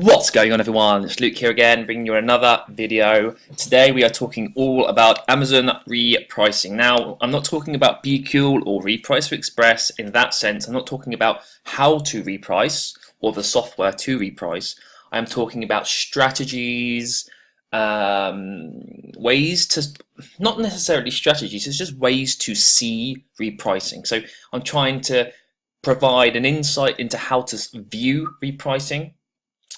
What's going on, everyone? It's Luke here again, bringing you another video. Today we are talking all about Amazon repricing. Now, I'm not talking about BQL or Reprice for Express in that sense. I'm not talking about how to reprice or the software to reprice. I'm talking about strategies, ways to, not necessarily strategies, it's just ways to see repricing. So I'm trying to provide an insight into how to view repricing,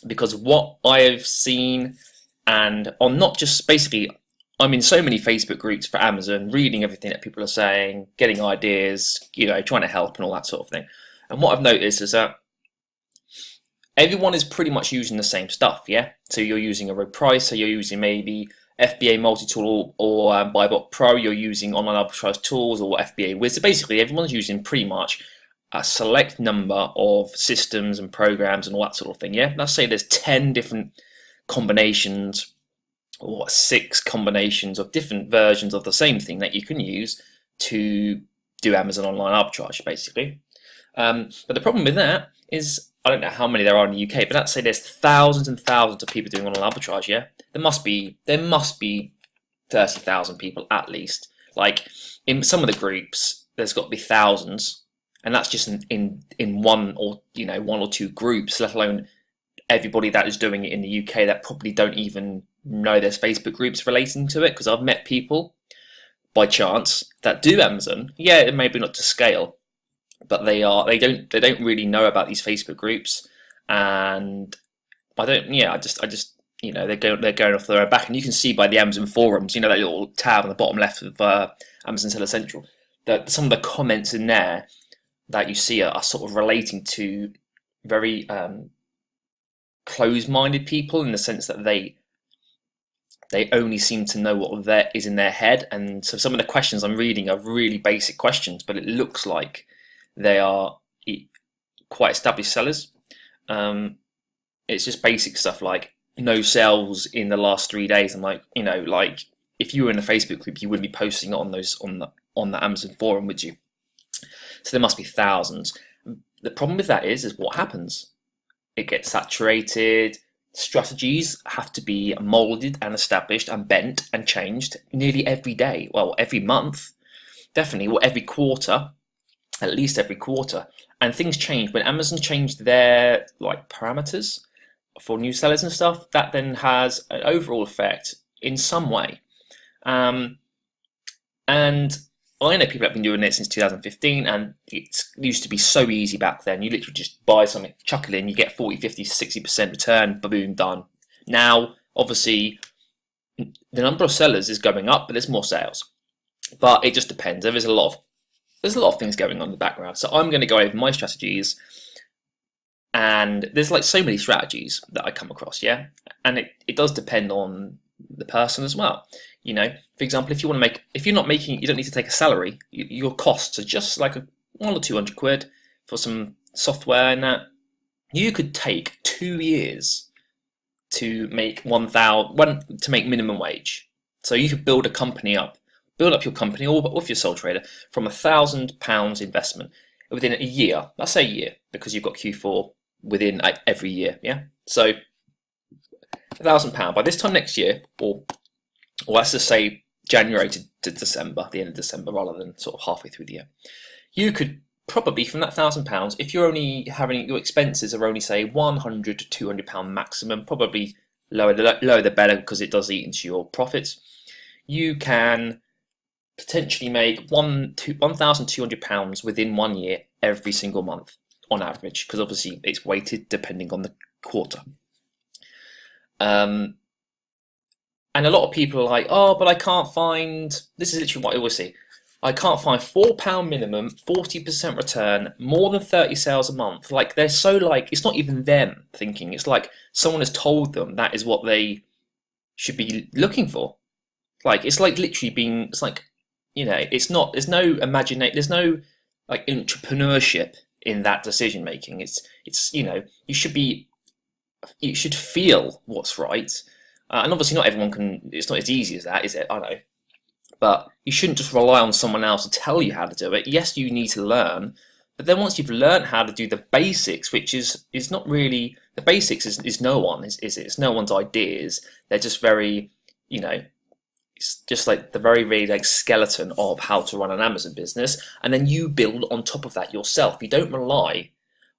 because what I have seen, and on not just basically, I'm in so many Facebook groups for Amazon, reading everything that people are saying, getting ideas, trying to help and all that sort of thing. And what I've noticed is that everyone is pretty much using the same stuff, yeah? So you're using a Repricer, you're using maybe FBA multi-tool or Buybot Pro, you're using online arbitrage tools or FBA Wizard. Basically, everyone's using pretty much a select number of systems and programs and all that sort of thing, yeah? Let's say there's 10 different combinations or 6 combinations of different versions of the same thing that you can use to do Amazon online arbitrage, basically. But the problem with that is, I don't know how many there are in the UK, but let's say there's thousands and thousands of people doing online arbitrage, yeah? There must be 30,000 people at least. Like, in some of the groups, there's got to be thousands. And that's just in one or one or two groups, let alone everybody that is doing it in the UK that probably don't even know there's Facebook groups relating to it. Because I've met people by chance that do Amazon, yeah, maybe not to scale, but they don't really know about these Facebook groups, and I just they're going off their own back, and you can see by the Amazon forums, that little tab on the bottom left of Amazon Seller Central, that some of the comments in there that you see are sort of relating to very closed-minded people, in the sense that they only seem to know what is in their head. And so some of the questions I'm reading are really basic questions, but it looks like they are quite established sellers. It's just basic stuff like no sales in the last 3 days. I'm like, like if you were in a Facebook group, you wouldn't be posting it on the Amazon forum, would you? So there must be thousands. The problem with that is what happens? It gets saturated. Strategies have to be molded and established and bent and changed nearly every day. Well, every month, definitely, or every quarter, at least every quarter. And things change. When Amazon changed their parameters for new sellers and stuff, that then has an overall effect in some way. And I know people that have been doing it since 2015, and it used to be so easy back then. You literally just buy something, chuck it in, you get 40, 50, 60% return, boom, done. Now, obviously, the number of sellers is going up, but there's more sales. But it just depends. There's a lot of things going on in the background. So I'm going to go over my strategies, and there's so many strategies that I come across, yeah? And it does depend on the person as well. For example, if you're not making, you don't need to take a salary. Your costs are just like 100 or 200 quid for some software, and that you could take 2 years to make to make minimum wage. So you could build up your company, or if you're a sole trader, from £1,000 investment within a year. Let's say a year, because you've got Q4 within every year, yeah. So £1,000 by this time next year, or let's just say January to December, the end of December, rather than sort of halfway through the year, you could probably, from that £1,000, if you're only having your expenses are only say £100 to £200 maximum, probably lower the better, because it does eat into your profits, you can potentially make £1,200 within 1 year every single month on average, because obviously it's weighted depending on the quarter. And a lot of people are like, oh, but I can't find, this is literally what I always say, I can't find £4 minimum, 40% return, more than 30 sales a month. They're so it's not even them thinking, it's like someone has told them that is what they should be looking for. It's literally being, it's not, there's no imagination, there's no entrepreneurship in that decision making. It's you should feel what's right. And obviously not everyone can, it's not as easy as that, is it? I know. But you shouldn't just rely on someone else to tell you how to do it. Yes, you need to learn, but then once you've learned how to do the basics, which is not really, the basics is no one it's no one's ideas. They're just very, it's just like the very like skeleton of how to run an Amazon business, and then you build on top of that yourself. You don't rely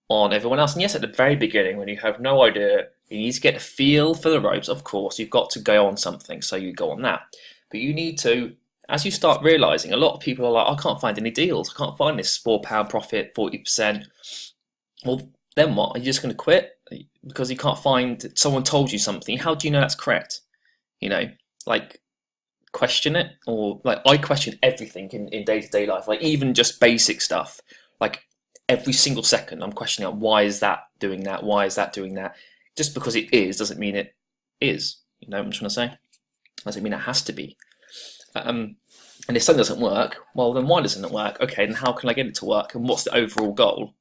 on everyone else. And yes, at the very beginning, when you have no idea, you need to get a feel for the ropes. Of course, you've got to go on something, so you go on that. But you need to, as you start realizing, a lot of people are like, I can't find any deals. I can't find this £4 profit, 40%. Well, then what? Are you just going to quit because you can't find? Someone told you something. How do you know that's correct? Like, question it. Or like, I question everything in day-to-day life, like even just basic stuff. Like, every single second I'm questioning, why is that doing that? Why is that doing that? Just because it is doesn't mean it is. You know what I'm trying to say? Doesn't mean it has to be. And if something doesn't work, well, then why doesn't it work? Okay, then how can I get it to work? And what's the overall goal?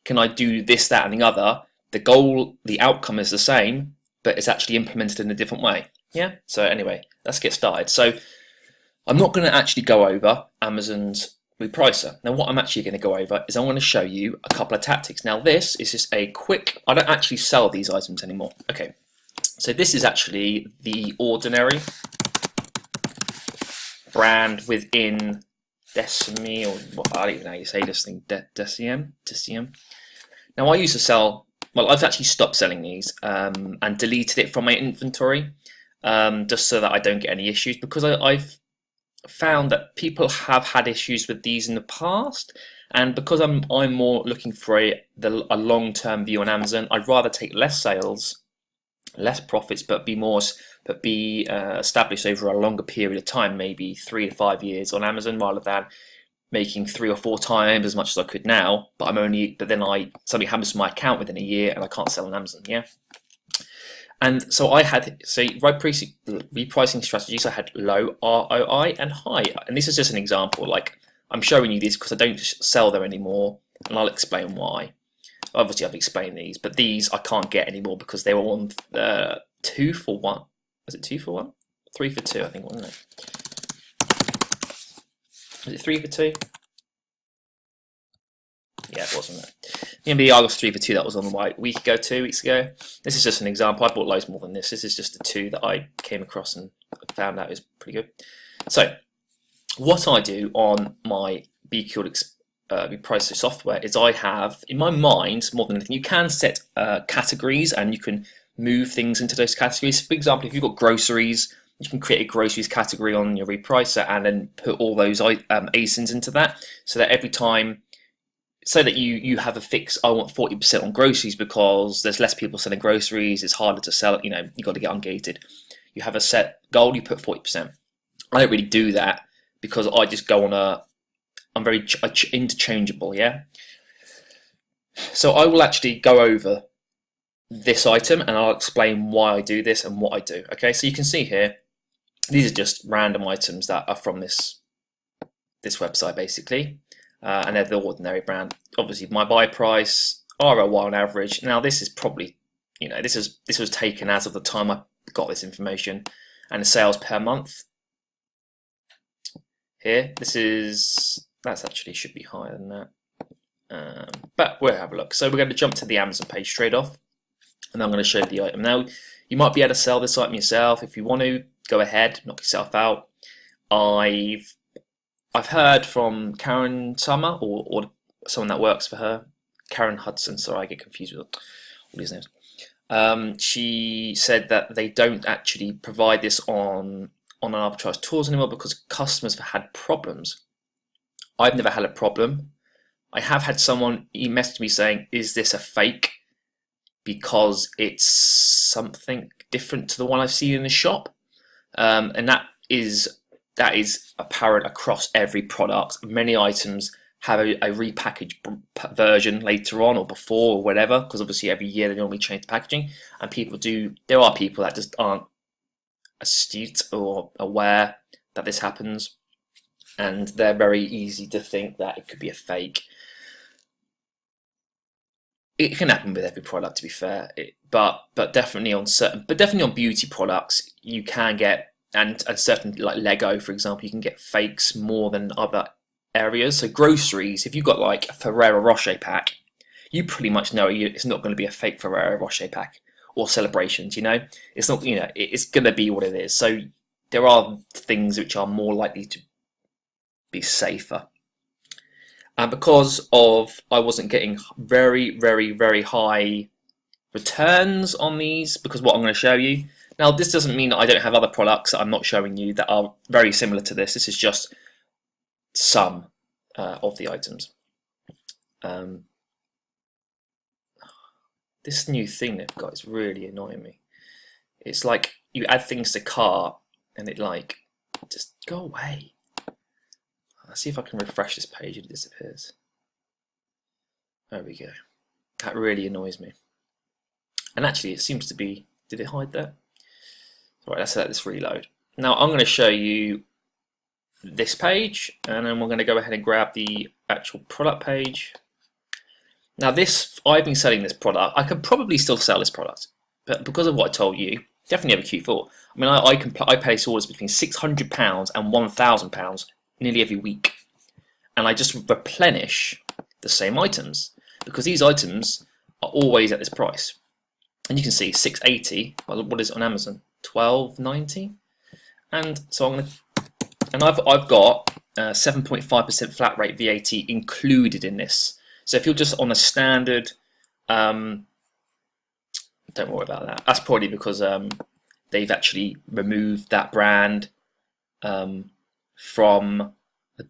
Can I do this, that, and the other? The goal, the outcome is the same, but it's actually implemented in a different way. Yeah? So anyway, let's get started. So I'm not going to actually go over Amazon's Repricer. Now what I'm actually going to go over is I want to show you a couple of tactics. Now this is just a quick, I don't actually sell these items anymore. Okay, so this is actually the ordinary brand within Decimi, or what, I don't even know how you say this thing, Deciem. Now I used to sell, well, I've actually stopped selling these and deleted it from my inventory just so that I don't get any issues, because I've found that people have had issues with these in the past, and because I'm more looking for a long-term view on Amazon, I'd rather take less sales, less profits, but be established over a longer period of time, maybe 3 to 5 years on Amazon, rather than making 3 or 4 times as much as I could now. But then something happens to my account within a year and I can't sell on Amazon. Yeah. And so I had repricing strategies. I had low ROI and high. And this is just an example. Like, I'm showing you this because I don't sell them anymore, and I'll explain why. Obviously, I've explained these, but these I can't get anymore because they were on 2 for 1. Was it 2 for 1? 3 for 2, I think, wasn't it? Was it 3 for 2? Yeah, it wasn't it? The NBA was 3 for 2. That was on a week ago, 2 weeks ago. This is just an example. I bought loads more than this. This is just the 2 that I came across and found out is pretty good. So, what I do on my Repricer software is I have in my mind, more than anything, you can set categories and you can move things into those categories. For example, if you've got groceries, you can create a groceries category on your Repricer and then put all those ASINs into that, so that every time, so that you have a fix, I want 40% on groceries because there's less people selling groceries, it's harder to sell it, you got to get ungated. You have a set goal, you put 40%. I don't really do that because I just go on I'm very interchangeable, yeah? So I will actually go over this item and I'll explain why I do this and what I do. Okay, so you can see here, these are just random items that are from this website basically, and they're the ordinary brand. Obviously my buy price, ROI on average. Now this is probably, this was taken as of the time I got this information, and the sales per month. Here, that's actually should be higher than that, but we'll have a look. So we're going to jump to the Amazon page straight off, and I'm going to show you the item. Now, you might be able to sell this item yourself. If you want to, go ahead, knock yourself out. I've heard from Karen Summer, or someone that works for her, Karen Hudson. Sorry, I get confused with all these names. She said that they don't actually provide this on an arbitrage tools anymore because customers have had problems. I've never had a problem. I have had someone message me saying, is this a fake? Because it's something different to the one I've seen in the shop. And that is apparent across every product. Many items have a repackaged version later on or before or whatever, because obviously every year they normally change the packaging. And there are people that just aren't astute or aware that this happens, and they're very easy to think that it could be a fake. It can happen with every product, to be fair, but definitely on beauty products you can get, and certain, like Lego for example, you can get fakes more than other areas. So groceries, if you've got like a Ferrero Rocher pack, you pretty much know it's not going to be a fake Ferrero Rocher pack or Celebrations. You know, it's not. You know, it's going to be what it is. So there are things which are more likely to be safer. And because of I wasn't getting very high returns on these, because what I'm going to show you now, this doesn't mean that I don't have other products that I'm not showing you that are very similar to this. This is just some of the items. This new thing they've got is really annoying me. It's like you add things to cart and it like just go away. Let's see if I can refresh this page and it disappears. There we go. That really annoys me. And actually it seems to be, did it hide that? Right, let's let this reload. Now I'm going to show you this page, and then we're going to go ahead and grab the actual product page. Now this, I've been selling this product. I could probably still sell this product, but because of what I told you, definitely have a Q4. I mean, I place orders between £600 and £1,000 nearly every week, and I just replenish the same items because these items are always at this price. And you can see 680. Well, what is it on Amazon? 12.90. And so I'm gonna, and I've got 7.5% flat rate VAT included in this. So if you're just on a standard, don't worry about that. That's probably because they've actually removed that brand from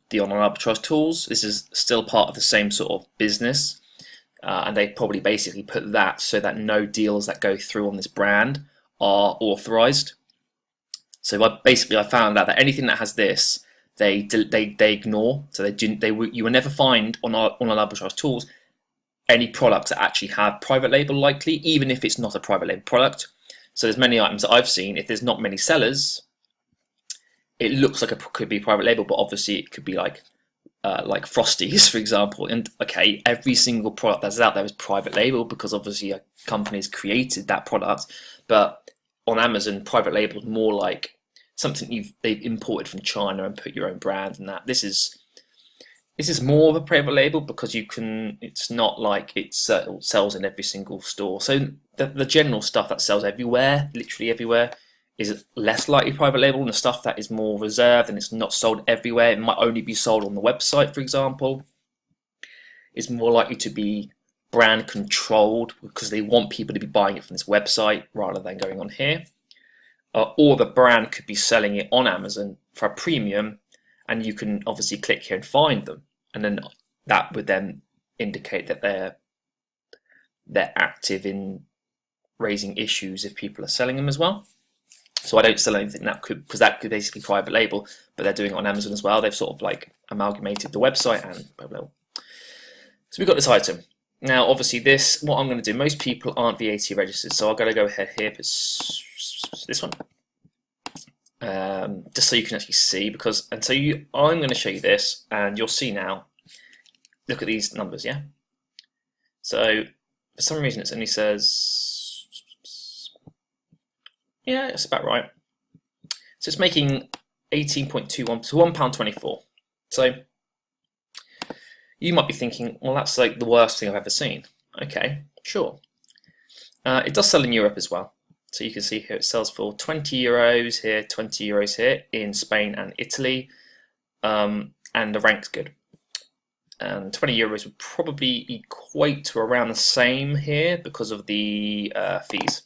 the online arbitrage tools. This is still part of the same sort of business, and they probably basically put that so that no deals that go through on this brand are authorized. So I found out that anything that has this, they ignore. So you will never find on online arbitrage tools any products that actually have private label, likely, even if it's not a private label product. So there's many items that I've seen. If there's not many sellers, it looks like it could be private label, but obviously it could be like Frosties, for example. And okay, every single product that's out there is private label because obviously a company's created that product. But on Amazon, private label is more like something they've imported from China and put your own brand in that. This is more of a private label because you can. It's not like it sells in every single store. So the general stuff that sells everywhere, literally everywhere, is less likely private label, and the stuff that is more reserved and it's not sold everywhere, it might only be sold on the website, for example, is more likely to be brand controlled because they want people to be buying it from this website rather than going on here. Or the brand could be selling it on Amazon for a premium, and you can obviously click here and find them, and then that would then indicate that they're active in raising issues if people are selling them as well. So I don't sell anything because that could basically be private label, but they're doing it on Amazon as well. They've sort of like amalgamated the website and private label. So we've got this item. Now, obviously, what I'm going to do, most people aren't VAT registered, so I've got to go ahead here, this one, just so you can actually see. I'm going to show you this, and you'll see now. Look at these numbers, yeah. So for some reason, it only says, yeah, it's about right. So it's making 18.21 to £1.24. So you might be thinking, well, that's like the worst thing I've ever seen. Okay, sure. It does sell in Europe as well. So you can see here it sells for €20 here, €20 here in Spain and Italy, and the rank's good. And €20 would probably equate to around the same here because of the fees.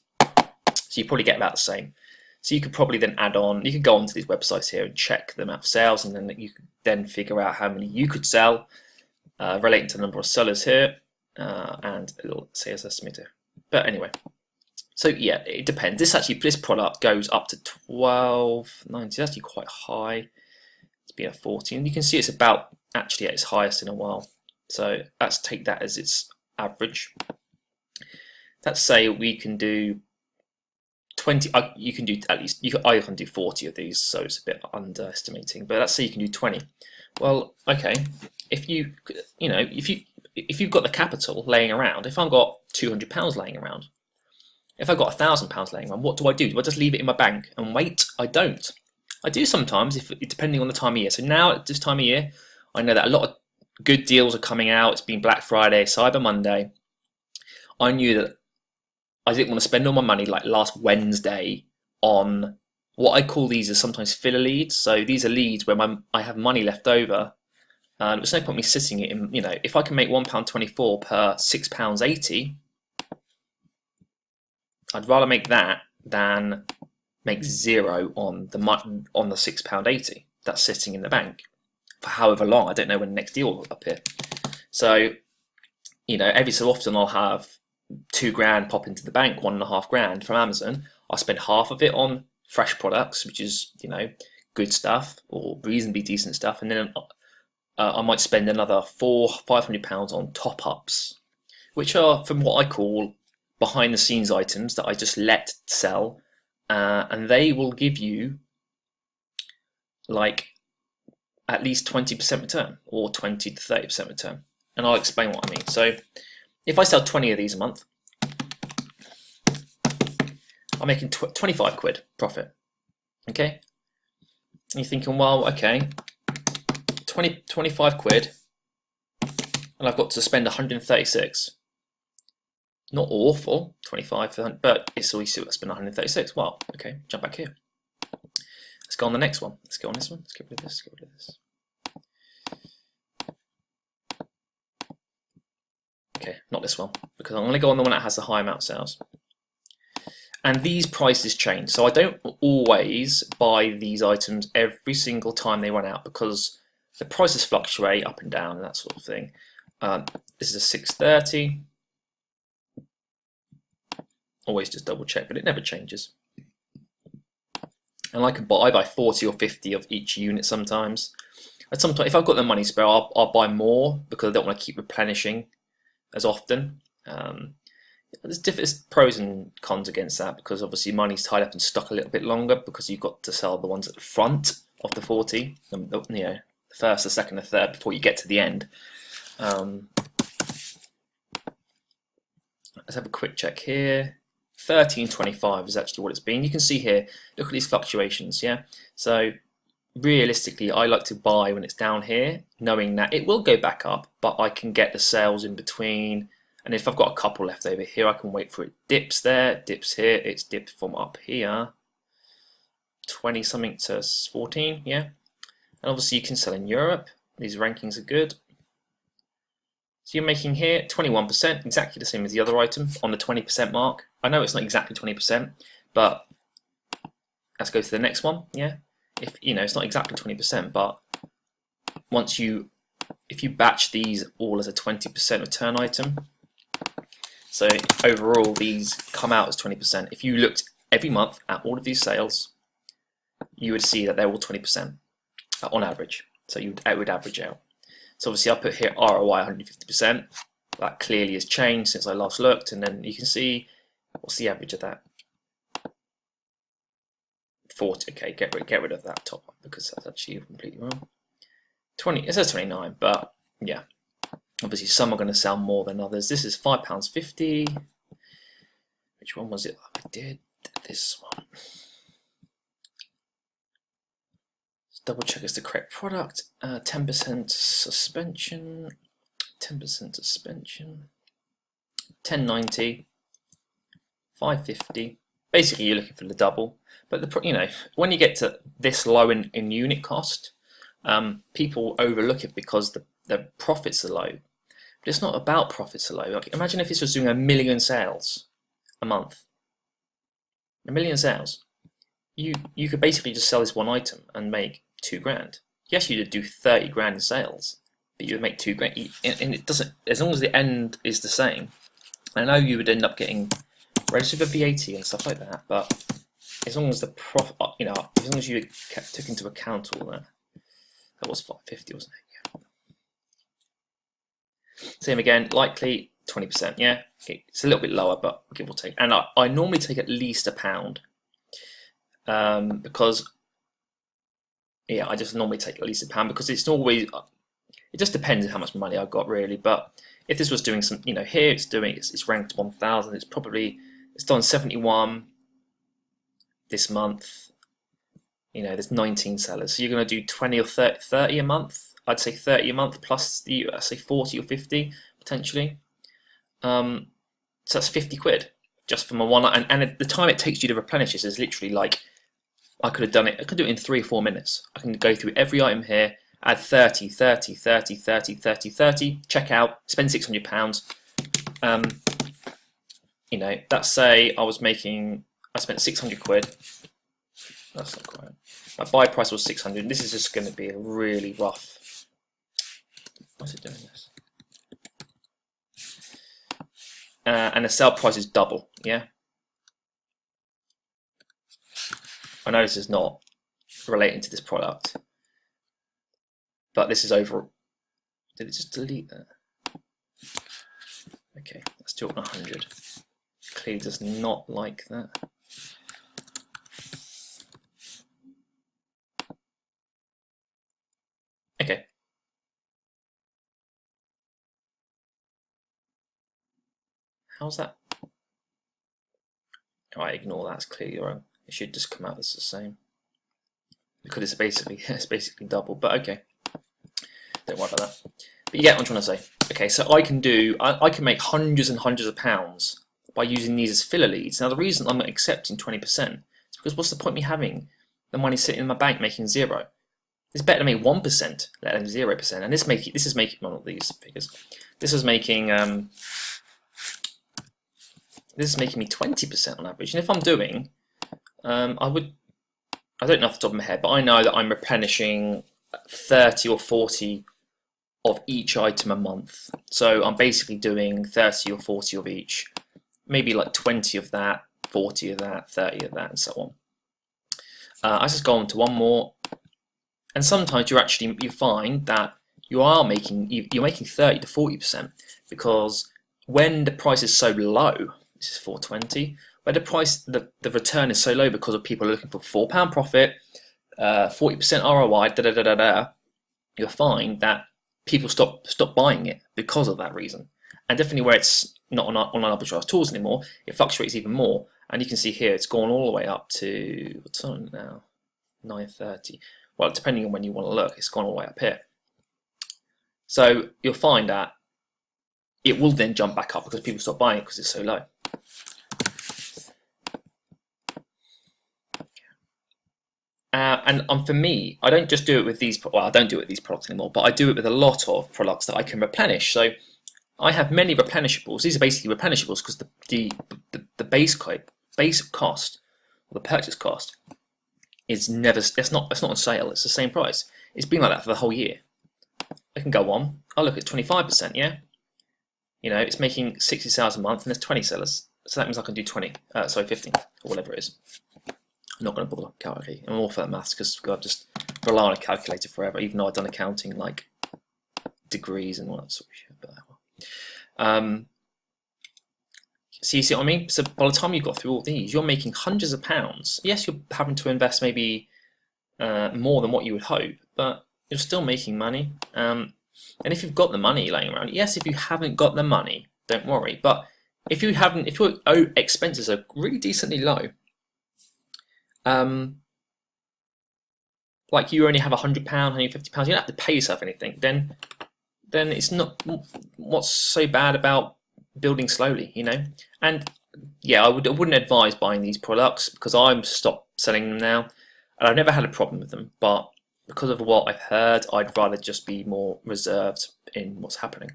So you probably get about the same. So you could probably then add on, you could go onto these websites here and check the amount of sales, and then you could then figure out how many you could sell, relating to the number of sellers here, and it'll say as estimator. But anyway, so yeah, it depends. This product goes up to 12.90. It's actually quite high. It's been at 14. You can see it's about actually at its highest in a while. So let's take that as its average. Let's say we can do 20. You can do at least. I can do 40 of these, so it's a bit underestimating. But let's say you can do 20. Well, okay. If you've got the capital laying around, if I've got £200 laying around, if I've got £1,000 laying around, what do? Do I just leave it in my bank and wait? I don't. I do sometimes, depending on the time of year. So now at this time of year, I know that a lot of good deals are coming out. It's been Black Friday, Cyber Monday. I knew that I didn't want to spend all my money like last Wednesday on what I call these are sometimes filler leads. So these are leads where I have money left over. There's no point me sitting it in, if I can make £1.24 per £6.80, I'd rather make that than make zero on the £6.80 that's sitting in the bank for however long. I don't know when the next deal will appear. So, every so often I'll have £2 pop into the bank, £1.5 from Amazon. I'll spend half of it on fresh products, which is, good stuff or reasonably decent stuff, and then I might spend another £500 on top-ups, which are from what I call behind-the-scenes items that I just let sell, and they will give you like at least 20% return or 20 to 30% return, and I'll explain what I mean. So if I sell 20 of these a month, I'm making 25 quid profit. Okay, and you're thinking, well, okay, 25 quid, and I've got to spend 136. Not awful, 25 for, but it's always still spend 136. Well, okay, jump back here. Let's go on the next one. Let's go on this one. Let's get rid of this. Get rid of this. Okay, not this one, because I'm going to go on the one that has the high amount of sales. And these prices change, so I don't always buy these items every single time they run out, because the prices fluctuate up and down and that sort of thing. This is a 630. Always just double check, but it never changes. And I buy 40 or 50 of each unit sometimes. And sometimes, if I've got the money spare, I'll buy more because I don't want to keep replenishing as often. There's pros and cons against that, because obviously money's tied up in stock a little bit longer because you've got to sell the ones at the front of the 40, the first, the second, the third before you get to the end. Let's have a quick check here. 13.25 is actually what it's been. You can see here, look at these fluctuations, yeah? So realistically, I like to buy when it's down here, knowing that it will go back up, but I can get the sales in between. And if I've got a couple left over here, I can wait for it. Dips there, dips here, it's dipped from up here, 20 something to 14, yeah? And obviously you can sell in Europe. These rankings are good. So you're making here 21%, exactly the same as the other item on the 20% mark. I know it's not exactly 20%, but let's go to the next one, yeah? If it's not exactly 20%, but if you batch these all as a 20% return item, so overall these come out as 20%. If you looked every month at all of these sales, you would see that they're all 20% on average. So it would average out. So obviously I put here ROI 150%. That clearly has changed since I last looked, and then you can see what's the average of that. 40. Okay, get rid of that top one because that's actually completely wrong. 20. It says 29, but yeah. Obviously some are going to sell more than others. This is £5.50. Which one was it I did? This one. Let's double check it's the correct product. 10% suspension. 10% suspension. 1090. 550. Basically you're looking for the double. But when you get to this low in unit cost, people overlook it because the profits are low. But it's not about profits are low. Like, imagine if this was doing 1 million sales a month. 1 million sales. You could basically just sell this one item and make £2,000. Yes, you'd do 30 grand in sales, but you would make £2,000. And it doesn't, as long as the end is the same. I know you would end up getting registered for VAT and stuff like that, but as long as the profit, as long as you took into account all that. That was 550, wasn't it? Yeah. Same again, likely 20%, yeah? It's a little bit lower, but give or take. And I normally take at least £1, because, yeah, I just normally take at least £1 because it's always, it just depends on how much money I've got really. But if this was doing some, here it's ranked 1000, it's done 71 this month. There's 19 sellers, so you're going to do 20 or 30 a month. I'd say 30 a month plus I'd say 40 or 50 potentially. So that's 50 quid just from a one, and the time it takes you to replenish this is literally like, I could have done it, I could do it in 3 or 4 minutes. I can go through every item here, add 30, 30, 30, 30, 30, 30, check out, spend £600. You know, let's say I spent 600 quid. That's not quite. My buy price was 600. This is just going to be a really rough. What's it doing this? And the sell price is double, yeah? I know this is not relating to this product, but this is over. Did it just delete that? Okay, let's do it on 100. Clearly does not like that. Okay. How's that? Alright, ignore that, it's clearly wrong. It should just come out as the same. Because it's basically double, but okay. Don't worry about that. But you get what I'm trying to say. Okay, so I can make hundreds and hundreds of pounds by using these as filler leads. Now the reason I'm not accepting 20% is because what's the point of me having the money sitting in my bank making 0? It's better to make 1% than 0%. And this is making well, not these figures. This is making me 20% on average. And if I'm doing, I don't know off the top of my head, but I know that I'm replenishing 30 or 40 of each item a month. So I'm basically doing 30 or 40 of each, maybe like 20 of that, 40 of that, 30 of that, and so on. I just go on to one more, and sometimes you find that you're making 30 to 40%, because when the price is so low, this is 420, where the return is so low because of people looking for £4 profit, 40% ROI, you'll find that people stop buying it because of that reason. And definitely where it's not on online arbitrage tools anymore, it fluctuates even more. And you can see here it's gone all the way up to, what's on now? 930. Well, depending on when you want to look, it's gone all the way up here. So you'll find that it will then jump back up because people stop buying it because it's so low. And for me, I don't just do it with these. Well, I don't do it with these products anymore, but I do it with a lot of products that I can replenish. So I have many replenishables. These are basically replenishables because the base cost, or the purchase cost, is never. It's not on sale. It's the same price. It's been like that for the whole year. I can go on. I'll look at 25%. Yeah, you know, it's making 60 sales a month, and there's 20 sellers. So that means I can do 20. Sorry, 15 or whatever it is. I'm not going to bother calculating. I'm all for that maths because I've just rely on a calculator forever, even though I've done accounting like degrees and all that sort of shit. But so you see what I mean? So by the time you've got through all these, you're making hundreds of pounds. Yes, you're having to invest maybe more than what you would hope, but you're still making money. And if you've got the money laying around, yes, if you haven't got the money, don't worry. But if your expenses are really decently low, like you only have £100, £150, you don't have to pay yourself anything, then it's not what's so bad about building slowly, you know. And yeah, I wouldn't advise buying these products because I'm stopped selling them now, and I've never had a problem with them, but because of what I've heard, I'd rather just be more reserved in what's happening.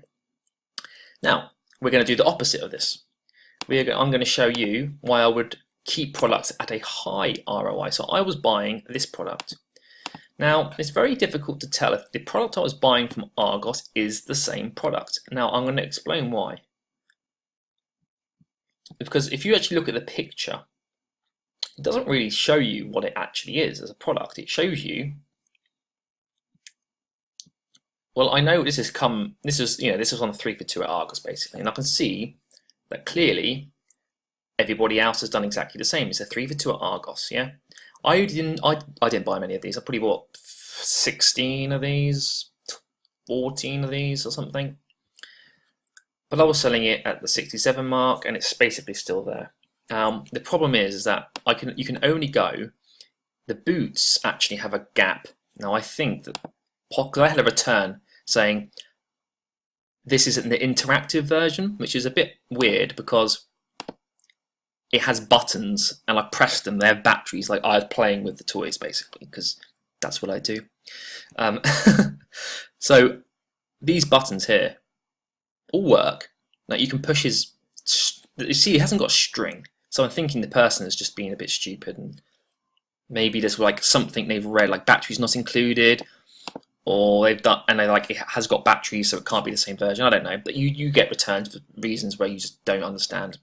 Now we're going to do the opposite of this. I'm going to show you why I would keep products at a high ROI. So I was buying this product. Now it's very difficult to tell if the product I was buying from Argos is the same product. Now I'm going to explain why. Because if you actually look at the picture, it doesn't really show you what it actually is as a product. It shows you, well, I know this is on the 3 for 2 at Argos basically, and I can see that clearly everybody else has done exactly the same. It's a 3 for 2 at Argos, yeah. I didn't buy many of these. I probably bought 16 of these, 14 of these or something. But I was selling it at the 67 mark, and it's basically still there. The problem is that you can only go. The boots actually have a gap. Now I think that because I had a return saying This isn't the interactive version, which is a bit weird because it has buttons and I pressed them. They have batteries, like I was playing with the toys basically, because that's what I do. So these buttons here all work. Now you can push his. You see, it hasn't got a string, so I'm thinking the person is just being a bit stupid, and maybe there's like something they've read, like batteries not included, or they've done and they like it has got batteries, so it can't be the same version. I don't know, but you get returns for reasons where you just don't understand.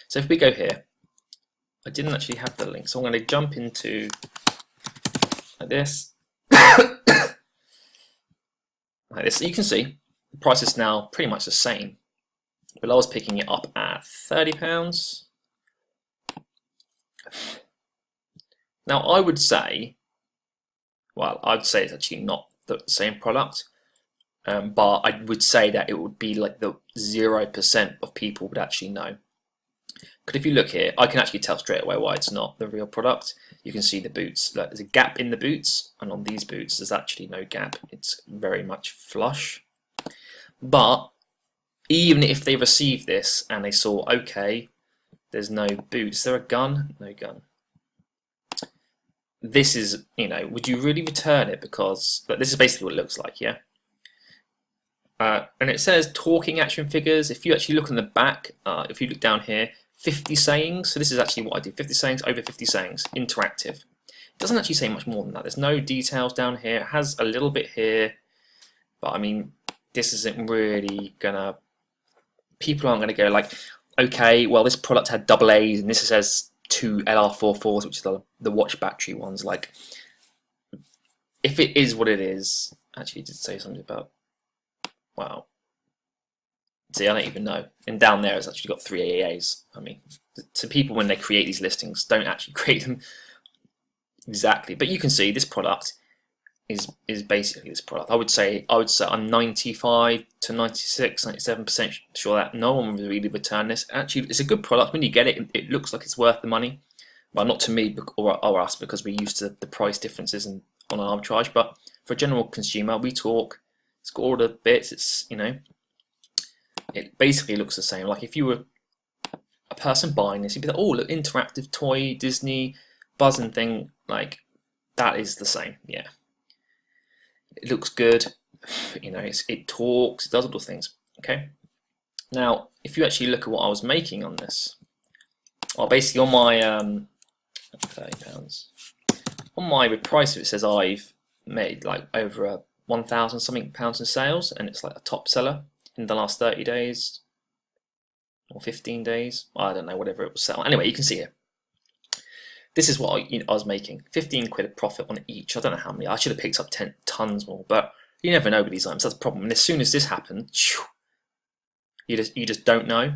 So if we go here, I didn't actually have the link, so I'm going to jump into like this. Like this, so you can see the price is now pretty much the same, but I was picking it up at £30. Now I would say, well, I'd say it's actually not the same product, but I would say that it would be like the 0% of people would actually know. Because if you look here, I can actually tell straight away why it's not the real product. You can see the boots. Look, there's a gap in the boots, and on these boots there's actually no gap. It's very much flush. But even if they received this and they saw, okay, there's no boots, is there a gun? No gun. This is, you know, would you really return it? Because this is basically what it looks like, yeah? And it says talking action figures. If you actually look on the back, if you look down here, 50 sayings. So this is actually what I do, 50 sayings, over 50 sayings, interactive. It doesn't actually say much more than that. There's no details down here. It has a little bit here, but I mean, this isn't really gonna, people aren't gonna go like, okay, well this product had double A's and this says 2 LR44s, which is the watch battery ones. Like, if it is what it is, actually it did say something about, wow. See, I don't even know. And down there it's actually got 3 AAs. I mean, so people when they create these listings don't actually create them exactly. But you can see this product is basically this product. I would say I'm 95 to 96, 97% sure that no one will really return this. Actually, it's a good product. When you get it, it looks like it's worth the money. Well, not to me or us, because we're used to the price differences and on an arbitrage. But for a general consumer, we talk. It's got all the bits. It's, you know, it basically looks the same. Like if you were a person buying this, you'd be like, oh, look, interactive toy, Disney, buzzing thing. Like, that is the same, yeah. It looks good, you know, it talks, it does all those things, okay? Now, if you actually look at what I was making on this, well, basically on my, £30, on my Repricing, it says I've made like over 1,000 something pounds in sales, and it's like a top seller in the last 30 days or 15 days. I don't know, whatever it was sell. Anyway, you can see it. This is what I was making. 15 quid of profit on each. I don't know how many. I should have picked up 10 tons more, but you never know with these items. That's the problem. And as soon as this happened, you just don't know.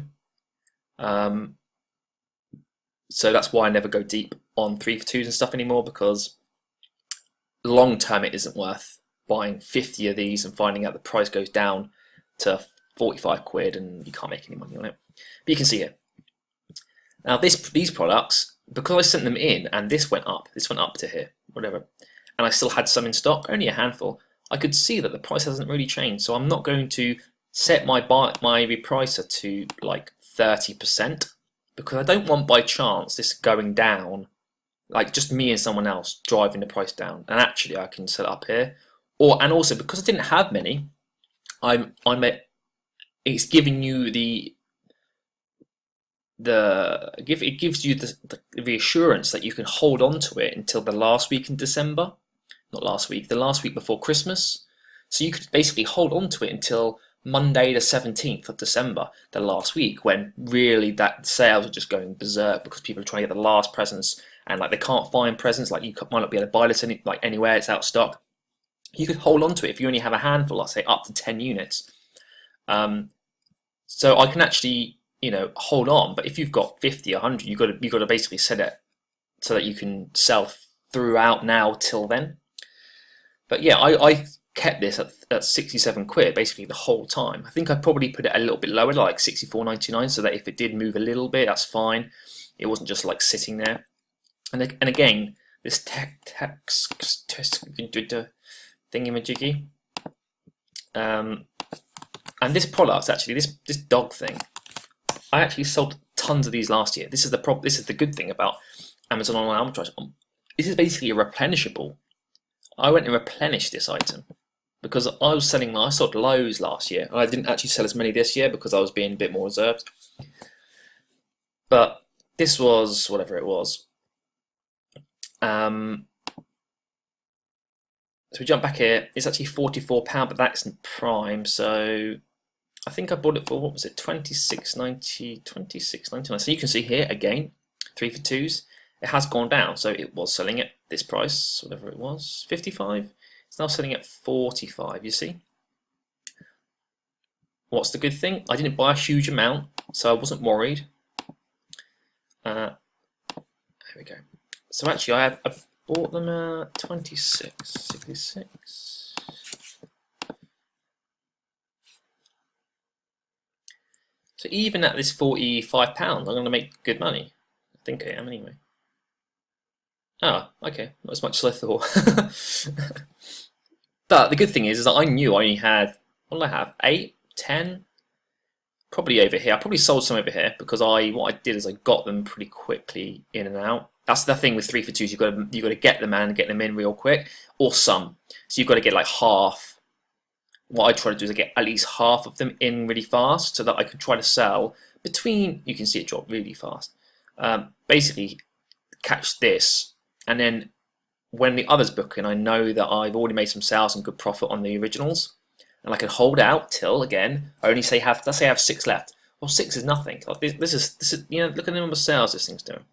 So that's why I never go deep on 3 for 2s and stuff anymore, because long term it isn't worth buying 50 of these and finding out the price goes down to 45 quid and you can't make any money on it. But you can see it. Now these products, because I sent them in and this went up to here, whatever, and I still had some in stock, only a handful, I could see that the price hasn't really changed. So I'm not going to set my repricer to like 30%, because I don't want by chance this going down, like just me and someone else driving the price down. And actually I can set it up here, and also because I didn't have many, it's giving you it gives you the reassurance that you can hold on to it until the last week in December, not last week, the last week before Christmas. So you could basically hold on to it until Monday the 17th of December, the last week, when really that sales are just going berserk because people are trying to get the last presents and like they can't find presents. Like you might not be able to buy this anywhere, it's out of stock. You could hold on to it if you only have a handful, let's say up to 10 units. So I can actually, you know, hold on. But if you've got 50, 100, you've got to basically set it so that you can sell throughout now till then. But yeah, I kept this at 67 quid basically the whole time. I think I probably put it a little bit lower, like 64.99, so that if it did move a little bit, that's fine. It wasn't just like sitting there. And again, this text thingamajiggy. And this product, actually, this dog thing, I actually sold tons of these last year. This is the good thing about Amazon online arbitrage. This is basically a replenishable. I went and replenished this item because I sold loads last year, and I didn't actually sell as many this year because I was being a bit more reserved. But this was whatever it was. So we jump back here. It's actually £44, but that's in Prime. So I think I bought it for, what was it, £26.90, £26.99. So you can see here again, 3 for 2s. It has gone down. So it was selling at this price, whatever it was, 55. It's now selling at 45. You see. What's the good thing? I didn't buy a huge amount, so I wasn't worried. Here we go. So actually, I bought them at 66. So even at this £45, I'm going to make good money. I think I am anyway. Oh, okay, not as much as I thought. But the good thing is that I knew I only had, what did I have, 8, 10? Probably over here. I probably sold some over here because what I did is I got them pretty quickly in and out. That's the thing with 3 for 2s. You've got to get them and get them in real quick, or some. So you've got to get like half. What I try to do is I get at least half of them in really fast so that I can try to sell between. You can see it drop really fast. Basically, catch this, and then when the others book in, I know that I've already made some sales and good profit on the originals. And I can hold out till, again, let's say I have 6 left. Well, 6 is nothing. Like this is look at the number of sales this thing's doing.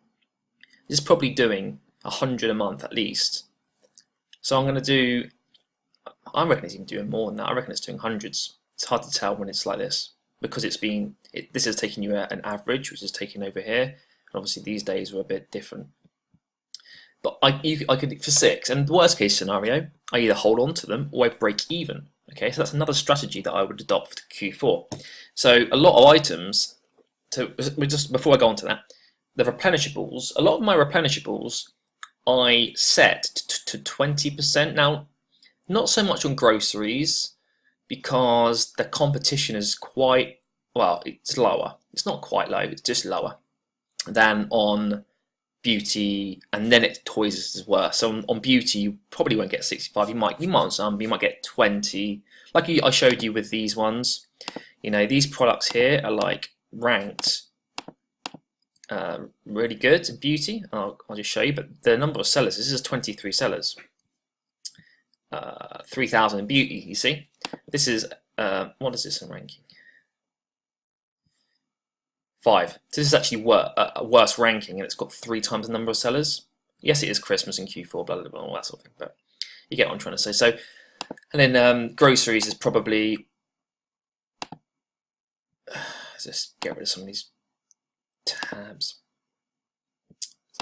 This is probably doing 100 a month at least. So I'm going to do, I reckon it's even doing more than that. I reckon it's doing hundreds. It's hard to tell when it's like this because this is taking you an average, which is taken over here. And obviously these days were a bit different. But I could, for 6, and the worst case scenario, I either hold on to them or I break even. Okay, so that's another strategy that I would adopt for Q4. So a lot of items, before I go on to that, the replenishables, a lot of my replenishables I set to 20%. Now, not so much on groceries because the competition is quite, well, it's lower. It's not quite low, it's just lower than on beauty, and then toys is worse. So on beauty, you probably won't get 65. You might on some, you might get 20. Like I showed you with these ones. You know, these products here are like ranked really good in beauty. I'll just show you. But the number of sellers, this is 23 sellers. 3,000 in beauty. You see, this is what is this in ranking? 5. So this is actually a worse ranking, and it's got 3 times the number of sellers. Yes, it is Christmas in Q4, blah, blah, blah, all that sort of thing, but you get what I'm trying to say. So, and then groceries is probably, let's just get rid of some of these tabs.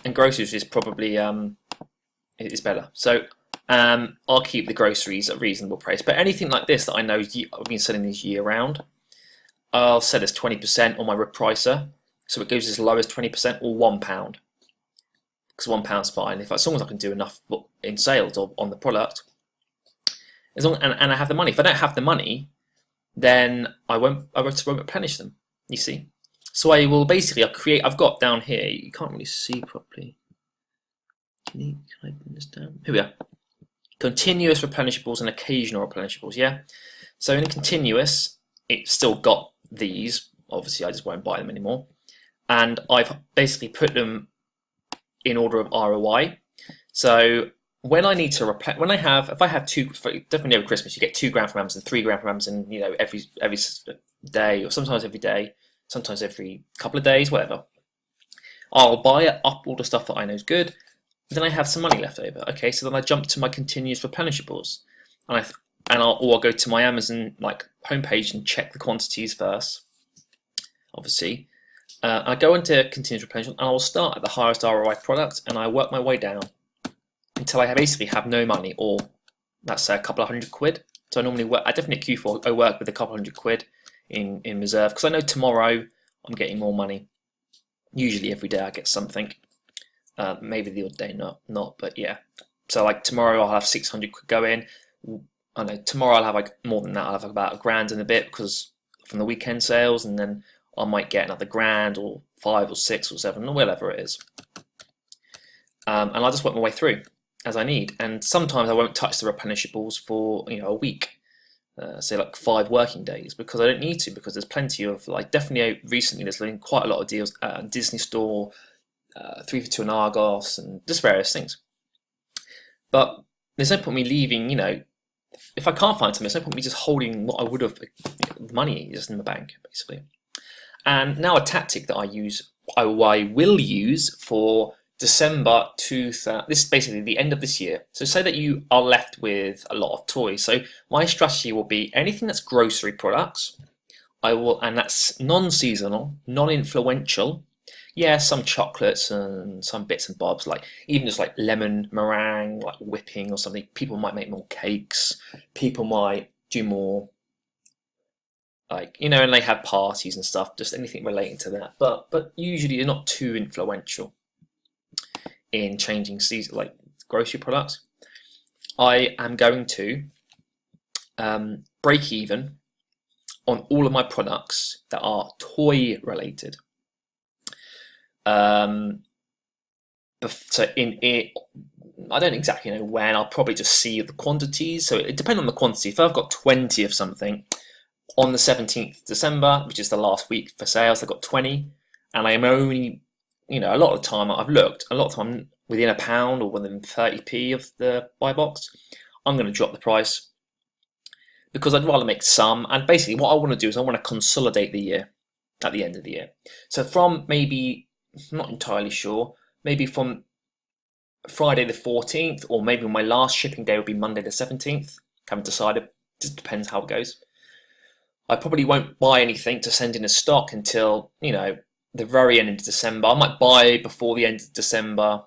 And groceries is probably is better. So I'll keep the groceries at a reasonable price. But anything like this that I know I've been selling these year round, I'll set as 20% on my repricer, so it goes as low as 20% or £1, because £1's fine. As long as I can do enough in sales on the product, and I have the money. If I don't have the money, then I won't replenish them. You see, so I will basically I've got down here. You can't really see properly. Can I bring this down? Here we are. Continuous replenishables and occasional replenishables. Yeah. So in a continuous, it's still got these. Obviously, I just won't buy them anymore. And I've basically put them in order of ROI. So when I need to if I have 2, definitely over Christmas, you get 2 grand from Amazon, 3 grand from Amazon, you know, every day, or sometimes every day, sometimes every couple of days, whatever. I'll buy up all the stuff that I know is good. Then I have some money left over. Okay, so then I jump to my continuous replenishables, and I'll go to my Amazon homepage and check the quantities first. Obviously, I go into continuous replenishment, and I will start at the highest ROI product, and I work my way down until I basically have no money, or let's say a couple of £100. So I normally work. I definitely at Q4 I work with a couple of £100 in reserve, because I know tomorrow I'm getting more money. Usually every day I get something. Maybe the odd day not, but yeah. So like tomorrow I'll have 600 go in. I know tomorrow I'll have like more than that. I'll have about £1 grand and a bit, because from the weekend sales, and then I might get another grand or 5 or 6 or 7 or whatever it is. And I just work my way through as I need. And sometimes I won't touch the replenishables for a week, say like 5 working days, because I don't need to, because there's plenty of, like, definitely recently there's been quite a lot of deals at Disney Store, 3 for 2 in Argos, and just various things. But there's no point me leaving, if I can't find something, there's no point me just holding what I would have, money just in the bank, basically. And now a tactic that I will use for December this is basically the end of this year. So say that you are left with a lot of toys. So my strategy will be anything that's grocery products, and that's non-seasonal, non-influential. Yeah, some chocolates and some bits and bobs, like even just like lemon meringue, like whipping or something. People might make more cakes. People might do more, like, and they have parties and stuff, just anything relating to that. But usually they're not too influential in changing season, like grocery products. I am going to break even on all of my products that are toy related. So I don't exactly know when. I'll probably just see the quantities. So it depends on the quantity. If I've got 20 of something on the 17th December, which is the last week for sales, I've got 20, and I am only, a lot of the time I've looked, a lot of the time within £1 or within 30p of the buy box, I'm going to drop the price because I'd rather make some. And basically what I want to do is I want to consolidate the year at the end of the year. So from maybe, I'm not entirely sure, maybe from Friday the 14th, or maybe my last shipping day will be Monday the 17th. Haven't decided, just depends how it goes. I probably won't buy anything to send in as stock until, the very end of December. I might buy before the end of December,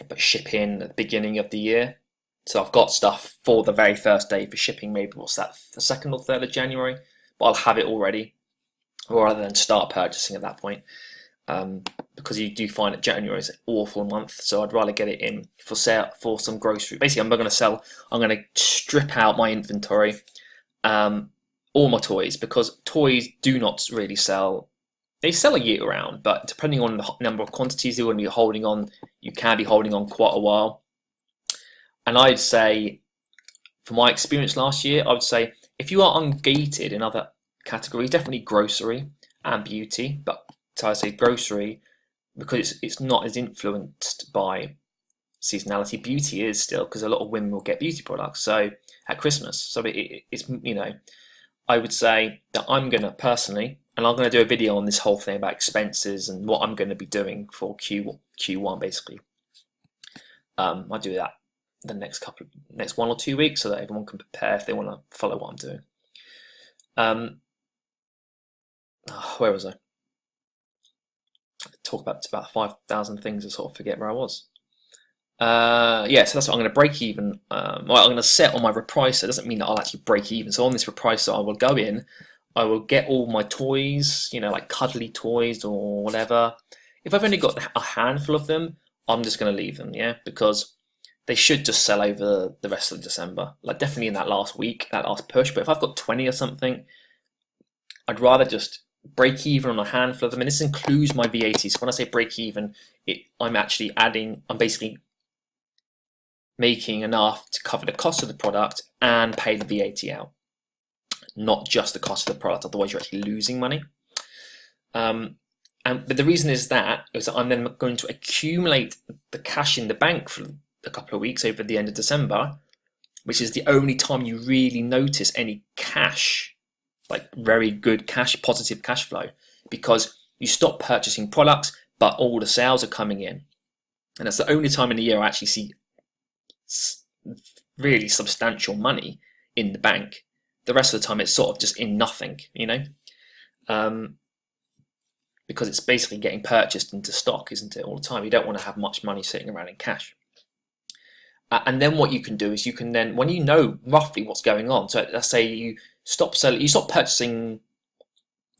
but ship in at the beginning of the year. So I've got stuff for the very first day for shipping, maybe what's that, the 2nd or 3rd of January, but I'll have it already, rather than start purchasing at that point. Because you do find that January is an awful month, so I'd rather get it in for sale for some grocery. Basically, I'm going to strip out my inventory, all my toys, because toys do not really sell. They sell a year round, but depending on the number of quantities you're going to be holding on, you can be holding on quite a while. And I'd say, from my experience last year, I would say if you are ungated in other categories, definitely grocery and beauty, but so I say grocery because it's not as influenced by seasonality. Beauty is still, because a lot of women will get beauty products so at Christmas. So it's I would say that I'm going to personally, and I'm going to do a video on this whole thing about expenses and what I'm going to be doing for Q1 basically. I'll do that the next 1 or 2 weeks so that everyone can prepare if they want to follow what I'm doing. Where was I? Talk about 5,000 things and sort of forget where I was. Yeah, so that's what I'm going to break even. Well, I'm going to set on my repricer. It doesn't mean that I'll actually break even. So on this repricer, I will go in, I will get all my toys, like cuddly toys or whatever. If I've only got a handful of them, I'm just going to leave them, yeah, because they should just sell over the rest of December. Like definitely in that last week, that last push. But if I've got 20 or something, I'd rather just break even on a handful of them, and this includes my VAT. So when I say break even, I'm basically making enough to cover the cost of the product and pay the VAT out, not just the cost of the product. Otherwise, you're actually losing money. But the reason is that I'm then going to accumulate the cash in the bank for a couple of weeks over the end of December, which is the only time you really notice any cash, like very good cash, positive cash flow, because you stop purchasing products, but all the sales are coming in. And that's the only time in the year I actually see really substantial money in the bank. The rest of the time it's sort of just in nothing, because it's basically getting purchased into stock, isn't it, all the time? You don't want to have much money sitting around in cash. And then what you can do is you can then, when you know roughly what's going on, so let's say you stop purchasing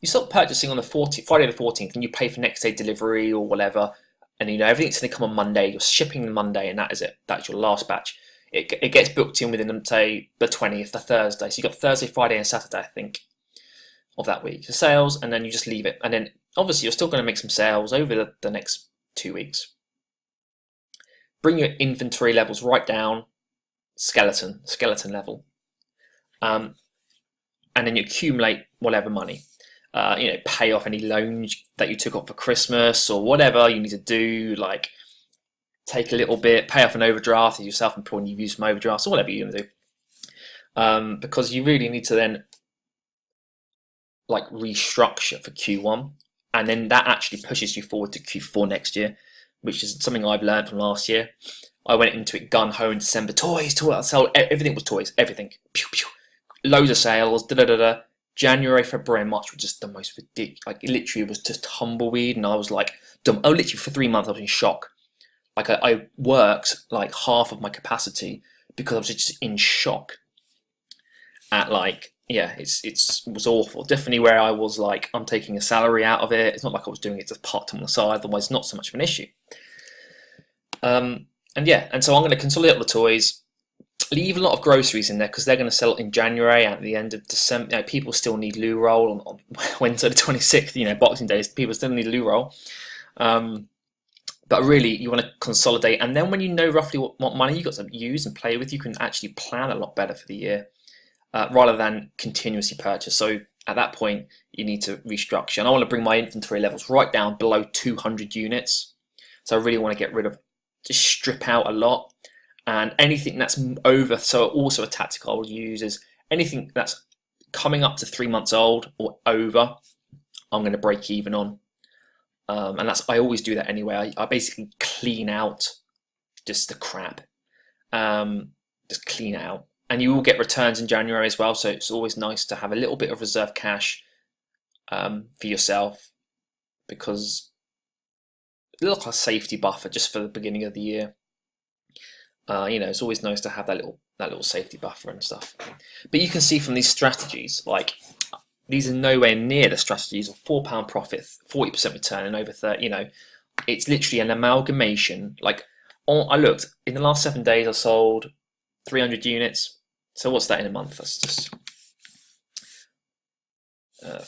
on the Friday the 14th, and you pay for next day delivery or whatever, and everything's going to come on Monday, you're shipping on Monday, and that is it. That's your last batch. It gets booked in within, say, the 20th, the Thursday. So you've got Thursday, Friday, and Saturday, I think. of that week, so sales, and then you just leave it. And then obviously you're still going to make some sales over the next 2 weeks. Bring your inventory levels right down, skeleton level, and then you accumulate whatever money. Pay off any loans that you took off for Christmas or whatever you need to do, like take a little bit, pay off an overdraft if you're self-employed and you've used some overdrafts or whatever you're going to do. Because you really need to then like restructure for Q1, and then that actually pushes you forward to Q4 next year, which is something I've learned from last year. I went into it gun-ho in December, toys, I sold, everything was toys, everything. Pew, pew. Loads of sales, da-da-da-da. January, February, and March were just the most ridiculous. Like, it literally was just tumbleweed, and I was like, dumb. Oh, literally for 3 months I was in shock. Like, I worked like half of my capacity because I was just in shock at like, yeah, it was awful. Definitely where I was like, I'm taking a salary out of it. It's not like I was doing it just part-time on the side, otherwise not so much of an issue. And so I'm going to consolidate all the toys, leave a lot of groceries in there because they're going to sell in January and at the end of December. People still need loo roll on Wednesday the 26th, Boxing Day, people still need loo roll. But really, you want to consolidate, and then when you know roughly what money you've got to use and play with, you can actually plan a lot better for the year, rather than continuously purchase. So at that point, you need to restructure. And I want to bring my inventory levels right down below 200 units. So I really want to get rid of, just strip out a lot. And anything that's over, so also a tactic I will use is anything that's coming up to 3 months old or over, I'm going to break even on. And I always do that anyway. I basically clean out just the crap. Just clean it out. And you will get returns in January as well, so it's always nice to have a little bit of reserve cash for yourself, because a little like a safety buffer just for the beginning of the year. It's always nice to have that little safety buffer and stuff. But you can see from these strategies, like, these are nowhere near the strategies of £4 profit, 40% return, and over 30. It's literally an amalgamation. Like, I looked in the last 7 days, I sold 300 units. So what's that in a month? That's just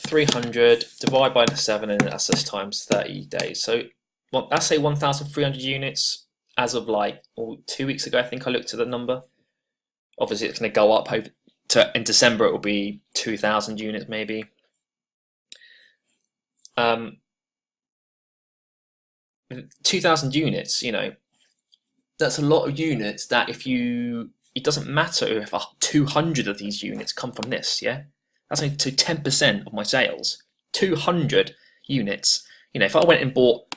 300 divided by the 7, and that's just times 30 days. So let's say 1,300 units as of like 2 weeks ago. I think I looked at the number. Obviously, it's going to go up over in December. It will be 2,000 units maybe. 2,000 units. That's a lot of units. That it doesn't matter if 200 of these units come from this. Yeah, that's only to 10% of my sales. 200 units. If I went and bought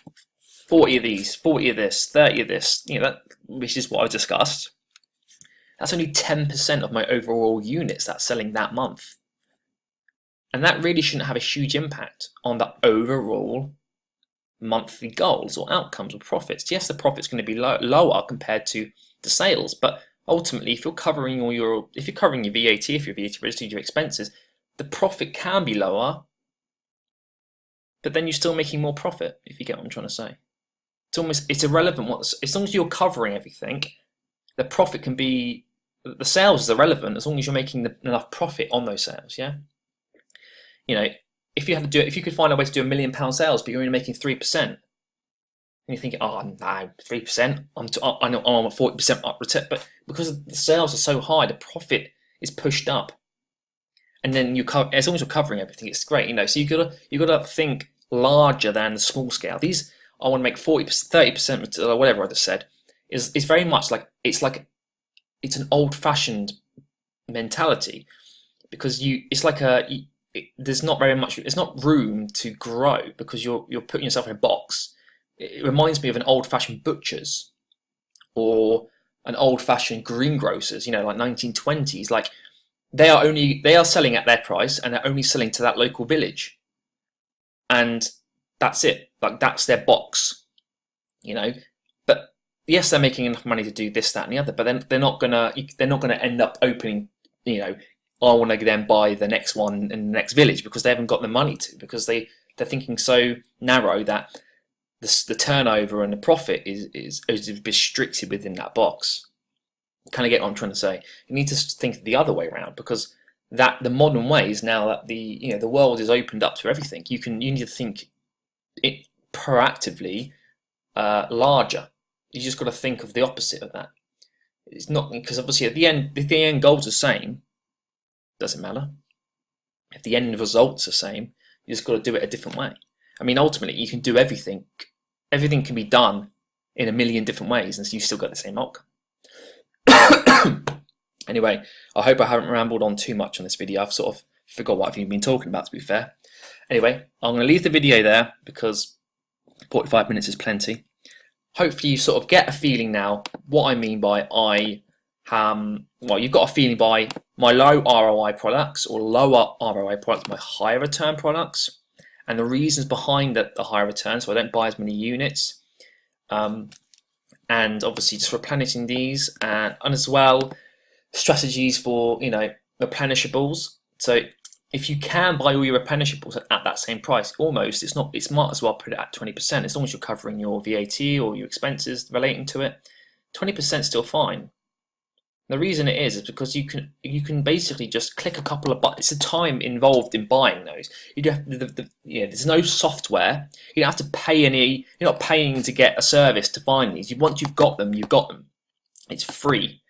40 of these, 40 of this, 30 of this, which is what I discussed, that's only 10% of my overall units that's selling that month. And that really shouldn't have a huge impact on the overall monthly goals or outcomes or profits. Yes, the profit's going to be lower compared to the sales, but ultimately, if you're covering your VAT, if you're VAT registered, your expenses, the profit can be lower, but then you're still making more profit, if you get what I'm trying to say. It's irrelevant as long as you're covering everything, the profit can be, the sales is irrelevant as long as you're making enough profit on those sales. Yeah, if you could find a way to do £1 million sales, but you're only making 3%, and you're thinking, oh no, 3%, I'm on a 40% return, but because the sales are so high, the profit is pushed up, and then as long as you're covering everything, it's great. So you gotta think larger than the small scale. These, I want to make 40%, 30%, or whatever I just said, is very much like it's an old-fashioned mentality, because there's not very much, it's not room to grow because you're putting yourself in a box. It reminds me of an old-fashioned butcher's or an old-fashioned greengrocers, like 1920s. Like, they are selling at their price, and they're only selling to that local village, and that's it. Like, that's their box, But yes, they're making enough money to do this, that, and the other. But then they're not gonna end up opening. I want to then buy the next one in the next village, because they haven't got the money to, because they're thinking so narrow that the turnover and the profit is restricted within that box. Kind of get what I'm trying to say. You need to think the other way around, because that the modern ways, now that the world is opened up to everything, you need to think it proactively larger. You just got to think of the opposite of that. It's not, because obviously at the end, if the end goal's the same, doesn't matter. If the end result's the same, you just got to do it a different way. I mean, ultimately, you can do everything. Everything can be done in a million different ways, and so you still got the same outcome. Anyway, I hope I haven't rambled on too much on this video. I've sort of forgot what I've even been talking about, to be fair. Anyway, I'm going to leave the video there because 45 minutes is plenty. Hopefully you sort of get a feeling now what I mean by well, you've got a feeling by my low ROI products or lower ROI products, my higher return products, and the reasons behind the higher return, so I don't buy as many units. And obviously just replenishing these, and as well strategies for replenishables. So if you can buy all your replenishables at that same price, it's might as well put it at 20%, as long as you're covering your VAT or your expenses relating to it. 20% is still fine. The reason it is because you can basically just click a couple of buttons. It's the time involved in buying those. You don't have there's no software. You don't have to pay any. You're not paying to get a service to find these. Once you've got them, you've got them. It's free.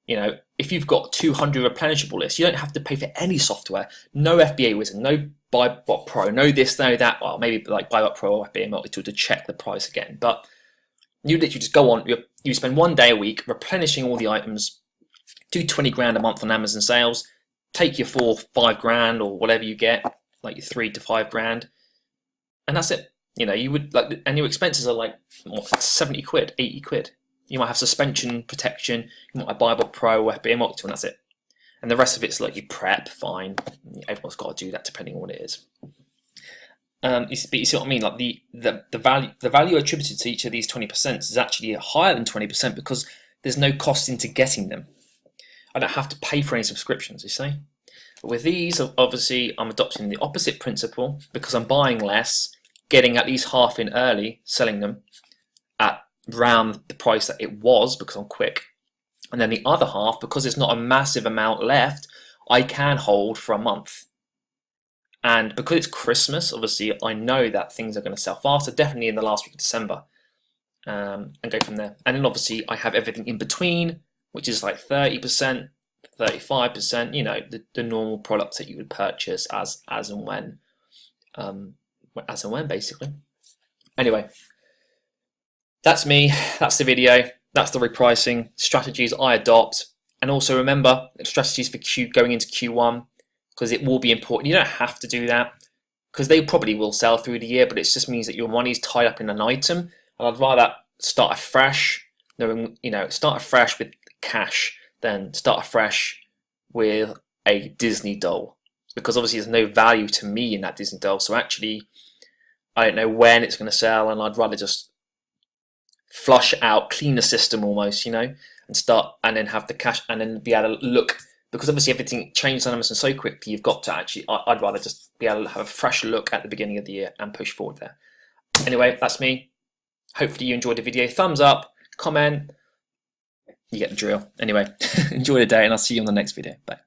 If you've got 200 replenishable lists, you don't have to pay for any software. No FBA wizard, no BuyBot Pro, no this, no that. Well, maybe like BuyBot Pro or FBA multi-tool to check the price again. But you literally just go on. You spend 1 day a week replenishing all the items. Do 20 grand a month on Amazon sales. Take your 4, 5 grand or whatever you get, like your 3 to 5 grand, and that's it. You would and your expenses are like 70 quid, 80 quid. You might have suspension protection, you might have BuyBot Pro or FBA multi-tool, and that's it. And the rest of it's like you prep, fine. Everyone's got to do that depending on what it is. But you see what I mean? Like the value attributed to each of these 20% is actually higher than 20% because there's no cost into getting them. I don't have to pay for any subscriptions, you see. But with these, obviously, I'm adopting the opposite principle because I'm buying less, getting at least half in early, selling them at around the price that it was because I'm quick. And then the other half, because there's not a massive amount left, I can hold for a month. And because it's Christmas, obviously, I know that things are going to sell faster, definitely in the last week of December, and go from there. And then obviously, I have everything in between, which is like 30%, 35%, the normal products that you would purchase as and when basically. Anyway, that's me, that's the video, that's the repricing strategies I adopt. And also remember, strategies for going into Q1, because it will be important. You don't have to do that, because they probably will sell through the year, but it just means that your money's tied up in an item, and I'd rather start afresh, start afresh with cash than start afresh with a Disney doll, because obviously there's no value to me in that Disney doll. So actually, I don't know when it's going to sell, and I'd rather just flush out, clean the system almost, and then have the cash, and then be able to look, because obviously everything changes on Amazon so quickly. You've got to actually, I'd rather just be able to have a fresh look at the beginning of the year and push forward there. Anyway, that's me. Hopefully you enjoyed the video. Thumbs up, comment. You get the drill. Anyway, enjoy the day, and I'll see you on the next video. Bye.